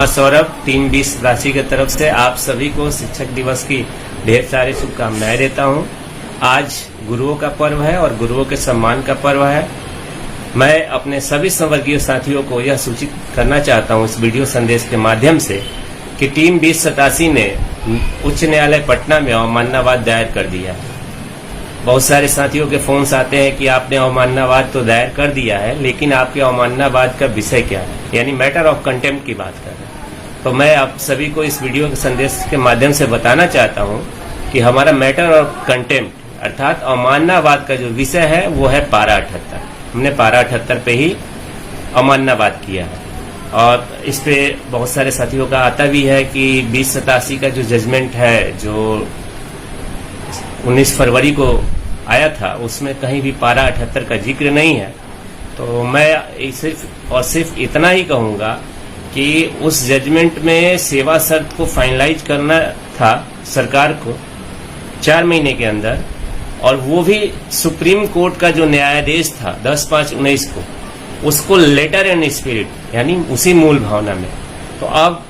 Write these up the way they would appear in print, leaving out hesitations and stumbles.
Saurabh team 20 राशि की तरफ से आप सभी को शिक्षक दिवस की ढेर सारी शुभकामनाएं देता हूं। आज गुरुओं का पर्व है और गुरुओं के सम्मान का पर्व है। मैं अपने सभी संवर्गीय साथियों को यह सूचित करना चाहता हूं इस वीडियो संदेश के माध्यम से कि टीम 2087 ने उच्च न्यायालय पटना में अवमाननावाद दायर कर दिया है। बहुत सारे साथियों के फोन्स आते हैं कि आपने अवमाननावाद तो दायर कर दिया है, लेकिन आपके अवमाननावाद का विषय क्या है, यानी मैटर ऑफ कंटेम्प्ट की बात कर रहे हैं। तो मैं आप सभी को इस वीडियो के संदेश के माध्यम से बताना चाहता हूं कि हमारा मैटर ऑफ कंटेम्प्ट अर्थात अवमाननावाद का जो विषय है वो है पारा 78। हमने पारा 78 पे ही अवमाननावाद किया है और इस पे बहुत सारे साथियों का आता भी है कि 2087 का जो जजमेंट है जो 19 फरवरी को आया था उसमें कहीं भी पारा 78 का जिक्र नहीं है। तो मैं सिर्फ और सिर्फ इतना ही कहूंगा कि उस जजमेंट में सेवा शर्त को फाइनलाइज करना था सरकार को 4 महीने के अंदर, और वो भी सुप्रीम कोर्ट का जो न्यायाधीश था 10/5/19 को, उसको लेटर एंड स्पिरिट यानी उसी मूल भावना में। तो अब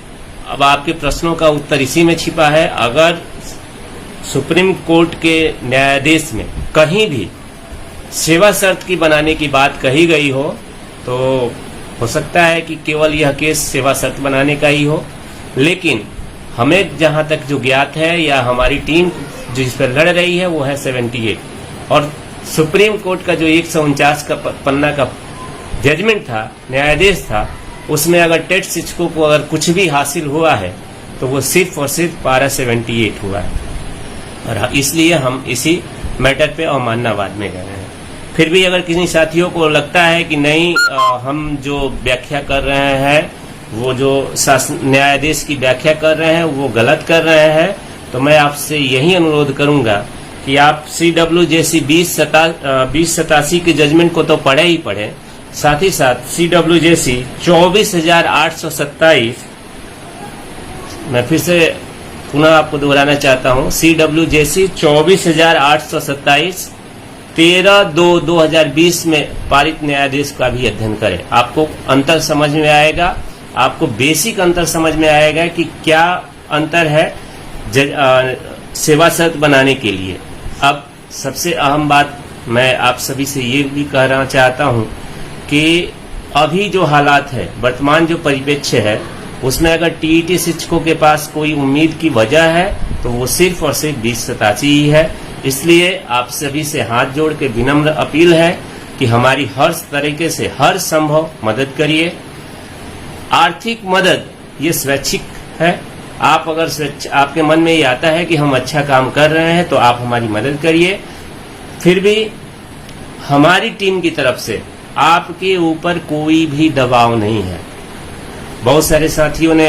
आपके प्रश्नों का उत्तर इसी में छिपा है। अगर सुप्रीम कोर्ट के न्यायाधीश में कहीं भी सेवा शर्त की बनाने की बात कही गई हो तो हो सकता है कि केवल यह केस सेवा शर्त बनाने का ही हो, लेकिन हमें जहां तक जो ज्ञात है या हमारी टीम जिस पर लड़ रही है वो है 78, और सुप्रीम कोर्ट का जो 149 का पन्ना का जजमेंट था, न्यायाधीश था, उसमें अगर टेट शिक्षकों को अगर कुछ भी हासिल हुआ है तो वो सिर्फ और सिर्फ पारा 78 हुआ है, और इसलिए हम इसी मैटर पे अवमाननावाद में रह रहे हैं। फिर भी अगर किसी साथियों को लगता है कि नहीं हम जो व्याख्या कर रहे हैं वो जो न्यायाधीश की व्याख्या कर रहे हैं वो गलत कर रहे हैं, तो मैं आपसे यही अनुरोध करूंगा कि आप CWJC 2087 के जजमेंट को तो पढ़े ही पढ़े, साथ ही साथ CWJC 24,827, मैं फिर से पुनः आपको दोहराना चाहता हूं, CWJC 24,827 13/2/2020 में पारित न्यायाधीश का भी अध्ययन करें। आपको अंतर समझ में आएगा, आपको बेसिक अंतर समझ में आएगा कि क्या अंतर है सेवा शर्त बनाने के लिए। अब सबसे अहम बात मैं आप सभी से ये भी कहना चाहता हूं कि अभी जो हालात है, वर्तमान जो परिप्रेक्ष्य है, उसमें अगर टीईटी शिक्षकों के पास कोई उम्मीद की वजह है तो वो सिर्फ और सिर्फ 2087 ही है। इसलिए आप सभी से हाथ जोड़ के विनम्र अपील है कि हमारी हर तरीके से हर संभव मदद करिए। आर्थिक मदद ये स्वैच्छिक है। आप अगर आपके मन में ये आता है कि हम अच्छा काम कर रहे हैं तो आप हमारी मदद करिए। फिर भी हमारी टीम की तरफ से आपके ऊपर कोई भी दबाव नहीं है। बहुत सारे साथियों ने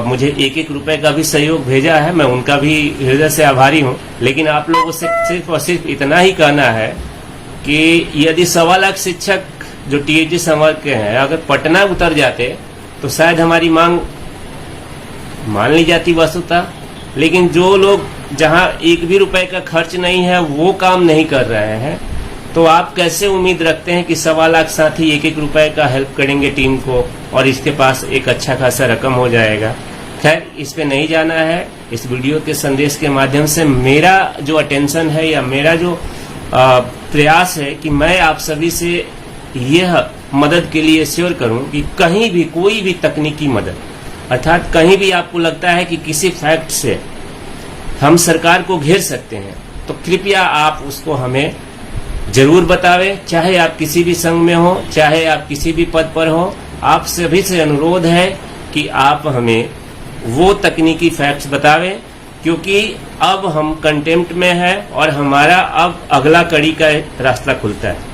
मुझे 1-1 रुपए का भी सहयोग भेजा है, मैं उनका भी हृदय से आभारी हूं। लेकिन आप लोगों से सिर्फ और सिर्फ इतना ही कहना है कि यदि 1.25 लाख शिक्षक जो टीएटी संवर्ग के हैं अगर पटना उतर जाते तो शायद हमारी मांग मान ली जाती वस्तुतः, लेकिन जो लोग जहां 1 भी रुपए का खर्च नहीं है वो काम नहीं कर रहे हैं, तो आप कैसे उम्मीद रखते हैं कि 1.25 लाख साथी 1-1 रुपए का हेल्प करेंगे टीम को और इसके पास एक अच्छा खासा रकम हो जाएगा। खैर, इस पे नहीं जाना है। इस वीडियो के संदेश के माध्यम से मेरा जो अटेंशन है या मेरा जो प्रयास है कि मैं आप सभी से यह मदद के लिए श्योर करूं कि कहीं भी कोई भी तकनीकी मदद, अर्थात कहीं भी आपको लगता है कि किसी फैक्ट से हम सरकार को घेर सकते हैं तो कृपया आप उसको हमें जरूर बतावें। चाहे आप किसी भी संघ में हो, चाहे आप किसी भी पद पर हो, आप सभी से अनुरोध है कि आप हमें वो तकनीकी फैक्ट्स बतावें, क्योंकि अब हम कंटेम्प्ट में हैं और हमारा अब अगला कड़ी का रास्ता खुलता है।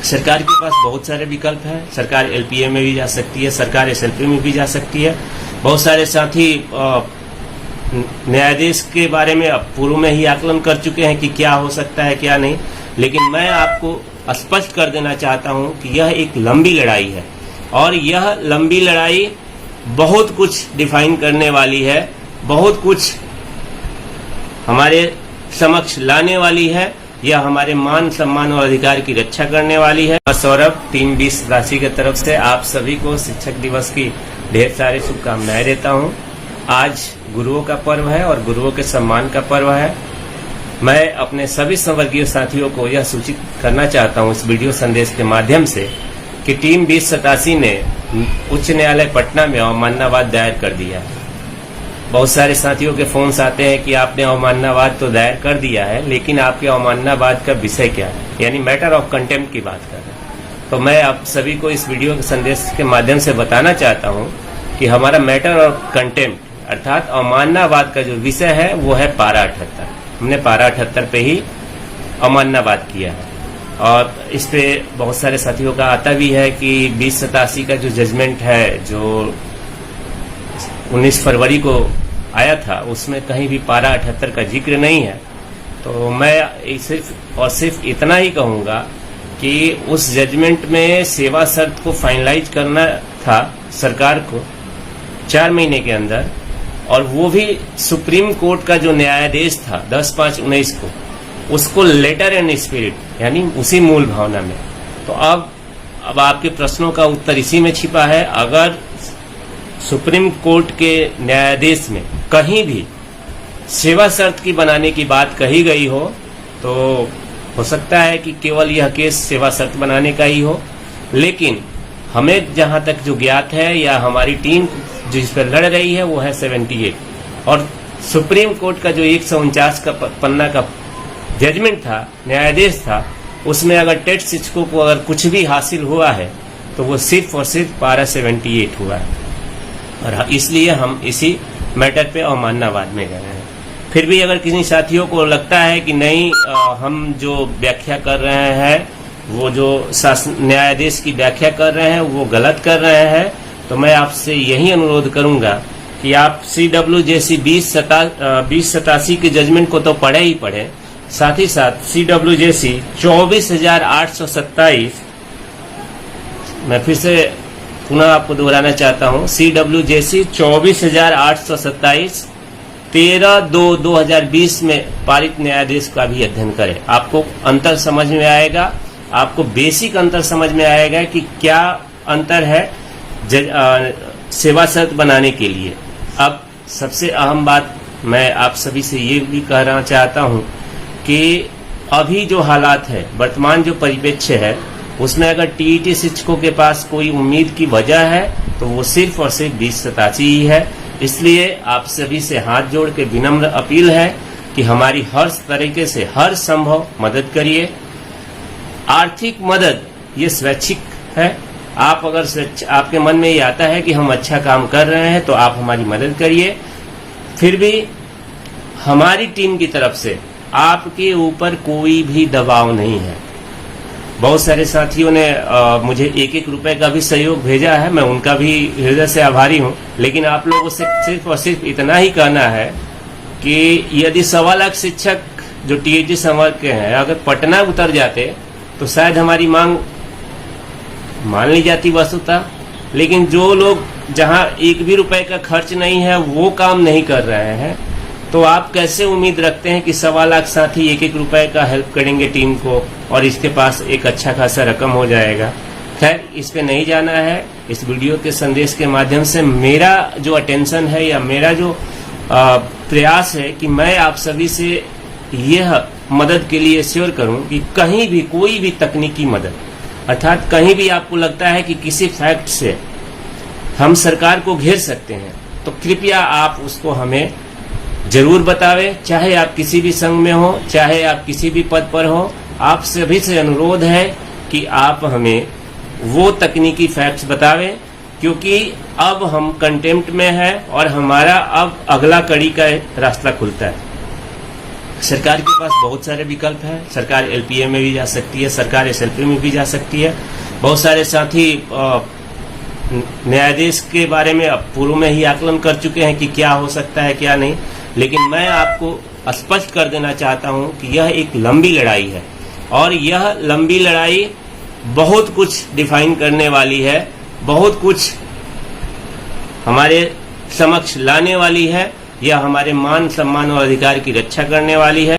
सरकार के पास बहुत सारे विकल्प हैं। सरकार LPA में भी जा सकती है, सरकार SLP में भी जा सकती है। बहुत सारे साथी न्यायाधीश के बारे में अब पूर्व में ही आकलन कर चुके हैं कि क्या हो सकता है क्या नहीं, लेकिन मैं आपको स्पष्ट कर देना चाहता हूं कि यह एक लंबी लड़ाई है और यह लंबी लड़ाई बहुत कुछ डिफाइन करने वाली है, बहुत कुछ हमारे समक्ष लाने वाली है। यह हमारे मान सम्मान और अधिकार की रक्षा करने वाली है। सौरभ टीम 20 राशि की तरफ से आप सभी को शिक्षक दिवस की ढेर सारी शुभकामनाएं देता हूं। आज गुरुओं का पर्व है और गुरुओं के सम्मान का पर्व है। मैं अपने सभी संवर्गीय साथियों को यह सूचित करना चाहता हूं इस वीडियो संदेश के माध्यम से कि टीम 2087 ने उच्च न्यायालय पटना में अवमाननावाद दायर कर दिया है। बहुत सारे साथियों के फोन्स आते हैं कि आपने अवमाननावाद तो दायर कर दिया है, लेकिन आपके अवमाननावाद का विषय क्या है, यानी मैटर ऑफ कंटेम्प्ट की बात कर रहे हैं। तो मैं आप सभी को इस वीडियो के संदेश के माध्यम से बताना चाहता हूं कि हमारा मैटर ऑफ कंटेम्प्ट अर्थात अवमाननावाद का जो विषय है वो है पारा 78। हमने पारा 78 पे ही अवमाननावाद किया है और इस पे बहुत सारे साथियों का आता भी है कि 2087 का जो जजमेंट है जो 19 फरवरी को आया था उसमें कहीं भी पारा 78 का जिक्र नहीं है। तो मैं सिर्फ और सिर्फ इतना ही कहूंगा कि उस जजमेंट में सेवा शर्त को फाइनलाइज करना था सरकार को 4 महीने के अंदर, और वो भी सुप्रीम कोर्ट का जो न्यायाधीश था 10/5/19 को, उसको लेटर एंड स्पिरिट यानी उसी मूल भावना में। तो अब आपके प्रश्नों का उत्तर इसी में छिपा है। अगर सुप्रीम कोर्ट के न्यायाधीश में कहीं भी सेवा शर्त की बनाने की बात कही गई हो तो हो सकता है कि केवल यह केस सेवा शर्त बनाने का ही हो, लेकिन हमें जहां तक जो ज्ञात है या हमारी टीम जिस पर लड़ रही है वो है 78, और सुप्रीम कोर्ट का जो 149 का पन्ना का जजमेंट था, न्यायाधीश था, उसमें अगर टेट शिक्षकों को अगर कुछ भी हासिल हुआ है तो वो सिर्फ और सिर्फ पारा 78 हुआ है, और इसलिए हम इसी मैटर पे अवमाननावाद में गए हैं। फिर भी अगर किसी साथियों को लगता है कि नहीं हम जो व्याख्या कर रहे हैं वो जो न्यायाधीश की व्याख्या कर रहे हैं वो गलत कर रहे हैं, तो मैं आपसे यही अनुरोध करूंगा कि आप CWJC 2087 के जजमेंट को तो पढ़े ही पढ़े, साथ ही साथ CWJC 24,827, मैं फिर से पुनः आपको दोहराना चाहता हूं, CWJC 24,827 13/2/2020 में पारित न्यायाधीश का भी अध्ययन करें। आपको अंतर समझ में आएगा, आपको बेसिक अंतर समझ में आएगा कि क्या अंतर है सेवा शर्त बनाने के लिए। अब सबसे अहम बात मैं आप सभी से ये भी कहना चाहता हूं कि अभी जो हालात है, वर्तमान जो परिप्रेक्ष्य है, उसमें अगर TET शिक्षकों के पास कोई उम्मीद की वजह है तो वो सिर्फ और सिर्फ 2087 ही है। इसलिए आप सभी से हाथ जोड़ के विनम्र अपील है कि हमारी हर तरीके से हर संभव मदद करिए। आर्थिक मदद ये स्वैच्छिक है। आप अगर आपके मन में ये आता है कि हम अच्छा काम कर रहे हैं तो आप हमारी मदद करिए। फिर भी हमारी टीम की तरफ से आपके ऊपर कोई भी दबाव नहीं है। बहुत सारे साथियों ने मुझे 1-1 रुपए का भी सहयोग भेजा है, मैं उनका भी हृदय से आभारी हूं। लेकिन आप लोगों से सिर्फ और सिर्फ इतना ही कहना है कि यदि 1.25 लाख शिक्षक जो TET संवर्ग के हैं अगर पटना उतर जाते तो शायद हमारी मांग मान ली जाती वस्तुतः, लेकिन जो लोग जहां 1 भी रुपए का खर्च नहीं है वो काम नहीं कर रहे हैं, तो आप कैसे उम्मीद रखते हैं कि 1.25 लाख साथी 1-1 रुपए का हेल्प करेंगे टीम को और इसके पास एक अच्छा खासा रकम हो जाएगा। खैर, इस पे नहीं जाना है। इस वीडियो के संदेश के माध्यम से मेरा जो अटेंशन है या मेरा जो प्रयास है कि मैं आप सभी से यह मदद के लिए श्योर करूं कि कहीं भी कोई भी तकनीकी मदद, अर्थात कहीं भी आपको लगता है कि किसी फैक्ट से हम सरकार को घेर सकते हैं तो कृपया आप उसको हमें जरूर बतावें। चाहे आप किसी भी संघ में हो, चाहे आप किसी भी पद पर हो, आप सभी से अनुरोध है कि आप हमें वो तकनीकी फैक्ट्स बतावें, क्योंकि अब हम कंटेम्प्ट में हैं और हमारा अब अगला कड़ी का रास्ता खुलता है। सरकार के पास बहुत सारे विकल्प हैं। सरकार LPA में भी जा सकती है, सरकार SLP में भी जा सकती है। बहुत सारे साथी न्यायाधीश के बारे में अब पूर्व में ही आकलन कर चुके हैं कि क्या हो सकता है क्या नहीं, लेकिन मैं आपको स्पष्ट कर देना चाहता हूं कि यह एक लंबी लड़ाई है और यह लंबी लड़ाई बहुत कुछ डिफाइन करने वाली है, बहुत कुछ हमारे समक्ष लाने वाली है, यह हमारे मान सम्मान और अधिकार की रक्षा करने वाली है।